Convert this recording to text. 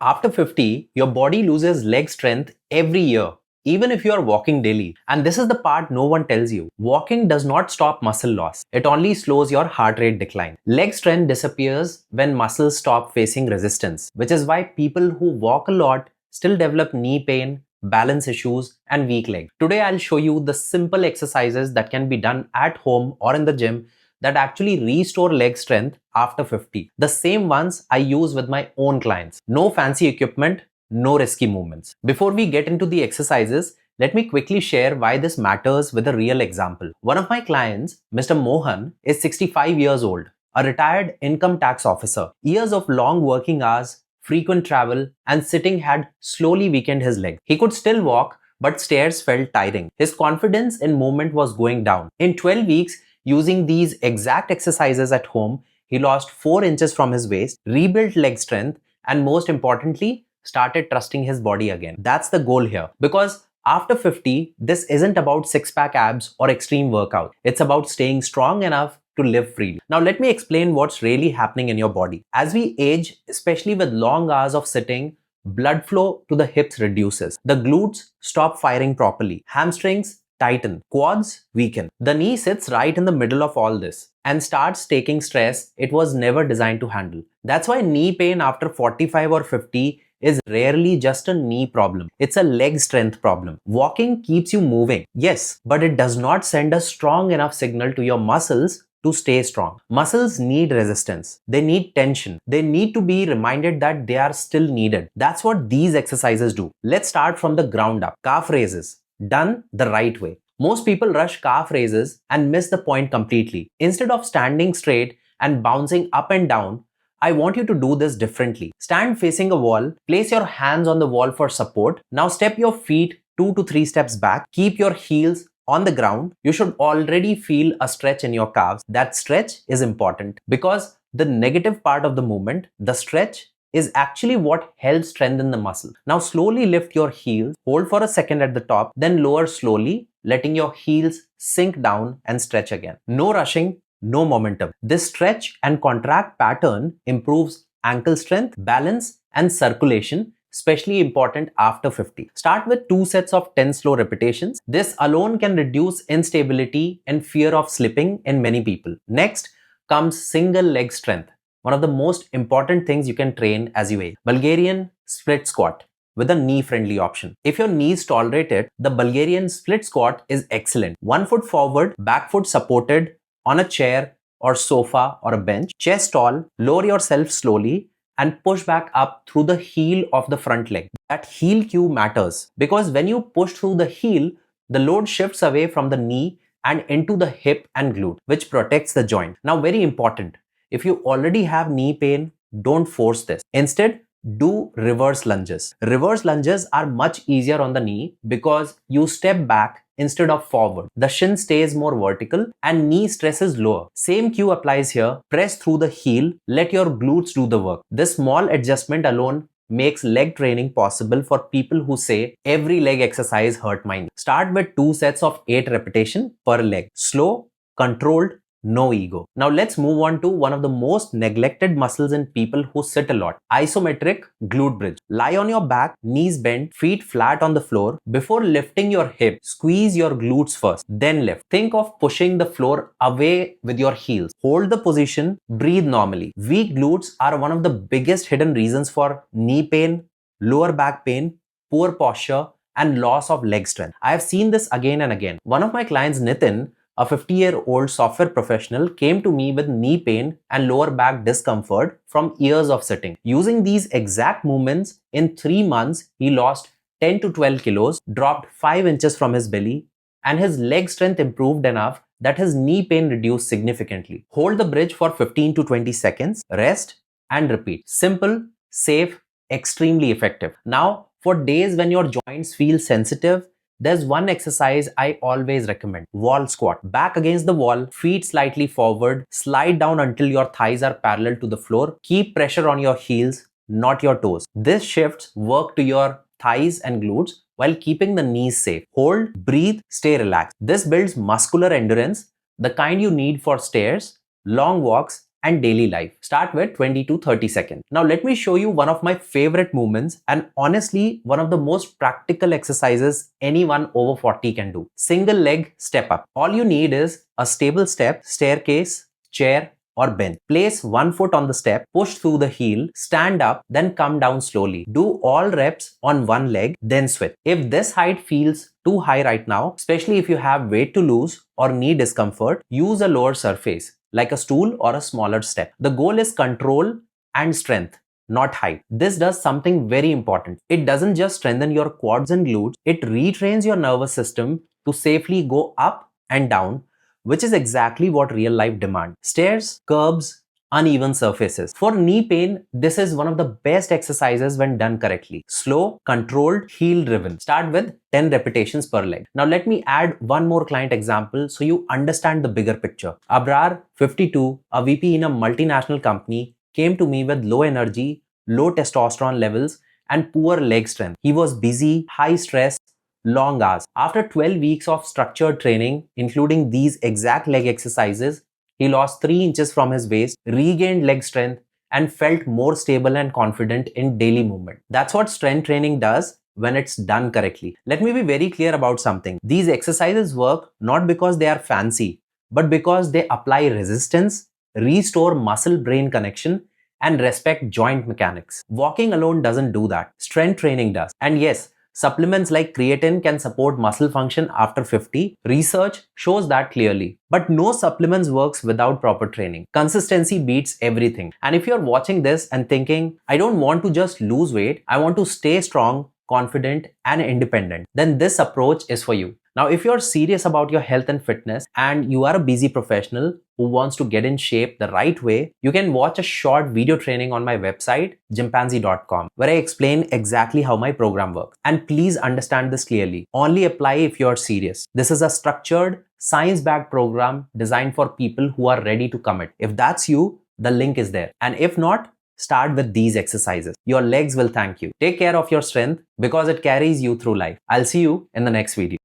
After 50, your body loses leg strength every year, even if you are walking daily. And this is the part no one tells you. Walking does not stop muscle loss. It only slows your heart rate decline. Leg strength disappears when muscles stop facing resistance, which is why people who walk a lot still develop knee pain, balance issues, and weak legs. Today, I'll show you the simple exercises that can be done at home or in the gym that actually restore leg strength after 50. The same ones I use with my own clients. No fancy equipment, no risky movements. Before we get into the exercises, let me quickly share why this matters with a real example. One of my clients, Mr. Mohan, is 65 years old, a retired income tax officer. Years of long working hours, frequent travel, and sitting had slowly weakened his leg. He could still walk, but stairs felt tiring. His confidence in movement was going down. In 12 weeks, using these exact exercises at home, he lost 4 inches from his waist, rebuilt leg strength, and most importantly, started trusting his body again. That's the goal here. Because after 50, this isn't about six-pack abs or extreme workout. It's about staying strong enough to live freely. Now let me explain what's really happening in your body. As we age, especially with long hours of sitting, blood flow to the hips reduces. The glutes stop firing properly. Hamstrings tighten, quads weaken. The knee sits right in the middle of all this and starts taking stress it was never designed to handle. That's why knee pain after 45 or 50 is rarely just a knee problem. It's a leg strength problem. Walking keeps you moving, yes, but it does not send a strong enough signal to your muscles to stay strong. Muscles need resistance. They need tension. They need to be reminded that they are still needed. That's what these exercises do. Let's start from the ground up. Calf raises. Done the right way. Most people rush calf raises and miss the point completely. Instead of standing straight and bouncing up and down, I want you to do this differently. Stand facing a wall, place your hands on the wall for support. Now step your feet 2 to 3 steps back. Keep your heels on the ground. You should already feel a stretch in your calves. That stretch is important because the negative part of the movement, the stretch, is actually what helps strengthen the muscle. Now slowly lift your heels, hold for a second at the top, then lower slowly, letting your heels sink down and stretch again. No rushing, no momentum. This stretch and contract pattern improves ankle strength, balance, and circulation, especially important after 50. Start with 2 sets of 10 slow repetitions. This alone can reduce instability and fear of slipping in many people. Next comes single leg strength. One of the most important things you can train as you age. Bulgarian split squat with a knee-friendly option. If your knees tolerate it, the Bulgarian split squat is excellent. 1 foot forward, back foot supported on a chair or sofa or a bench. Chest tall, lower yourself slowly and push back up through the heel of the front leg. That heel cue matters because when you push through the heel, the load shifts away from the knee and into the hip and glute, which protects the joint. Now, very important. If you already have knee pain, don't force this. Instead, do reverse lunges. Reverse lunges are much easier on the knee because you step back instead of forward. The shin stays more vertical and knee stress is lower. Same cue applies here. Press through the heel. Let your glutes do the work. This small adjustment alone makes leg training possible for people who say every leg exercise hurt my knee. Start with 2 sets of 8 repetitions per leg. Slow, controlled, no ego. Now let's move on to one of the most neglected muscles in people who sit a lot. Isometric glute bridge. Lie on your back, knees bent, feet flat on the floor. Before lifting your hip, squeeze your glutes first, then lift. Think of pushing the floor away with your heels. Hold the position, breathe normally. Weak glutes are one of the biggest hidden reasons for knee pain, lower back pain, poor posture, and loss of leg strength. I have seen this again and again. One of my clients, Nitin, a 50-year-old software professional, came to me with knee pain and lower back discomfort from years of sitting. Using these exact movements, in 3 months, he lost 10 to 12 kilos, dropped 5 inches from his belly, and his leg strength improved enough that his knee pain reduced significantly. Hold the bridge for 15 to 20 seconds, rest, and repeat. Simple, safe, extremely effective. Now, for days when your joints feel sensitive, there's one exercise I always recommend. Wall squat. Back against the wall, feet slightly forward, slide down until your thighs are parallel to the floor. Keep pressure on your heels, not your toes. This shifts work to your thighs and glutes while keeping the knees safe. Hold, breathe, stay relaxed. This builds muscular endurance, the kind you need for stairs, long walks, and daily life. Start with 20 to 30 seconds. Now let me show you one of my favorite movements and honestly one of the most practical exercises anyone over 40 can do. Single leg step up. All you need is a stable step, staircase, chair or bench. Place one foot on the step, push through the heel, stand up, then come down slowly. Do all reps on one leg, then switch. If this height feels too high right now, especially if you have weight to lose or knee discomfort, use a lower surface like a stool or a smaller step. The goal is control and strength, not height. This does something very important. It doesn't just strengthen your quads and glutes, it retrains your nervous system to safely go up and down, which is exactly what real life demands. Stairs, curbs, uneven surfaces. For knee pain, this is one of the best exercises when done correctly. Slow, controlled, heel driven. Start with 10 repetitions per leg. Now let me add one more client example so you understand the bigger picture. Abrar, 52, a VP in a multinational company, came to me with low energy, low testosterone levels, and poor leg strength. He was busy, high stress, long hours. After 12 weeks of structured training, including these exact leg exercises, he lost 3 inches from his waist, regained leg strength, and felt more stable and confident in daily movement. That's what strength training does when it's done correctly. Let me be very clear about something. These exercises work not because they are fancy, but because they apply resistance, restore muscle-brain connection, and respect joint mechanics. Walking alone doesn't do that. Strength training does. And yes, supplements like creatine can support muscle function after 50. Research shows that clearly. But no supplements works without proper training. Consistency beats everything. And if you're watching this and thinking, I don't want to just lose weight, I want to stay strong, confident, and independent, then this approach is for you. Now, if you're serious about your health and fitness and you are a busy professional who wants to get in shape the right way, you can watch a short video training on my website, chimpanzee.com, where I explain exactly how my program works. And please understand this clearly. Only apply if you're serious. This is a structured, science-backed program designed for people who are ready to commit. If that's you, the link is there. And if not, start with these exercises. Your legs will thank you. Take care of your strength because it carries you through life. I'll see you in the next video.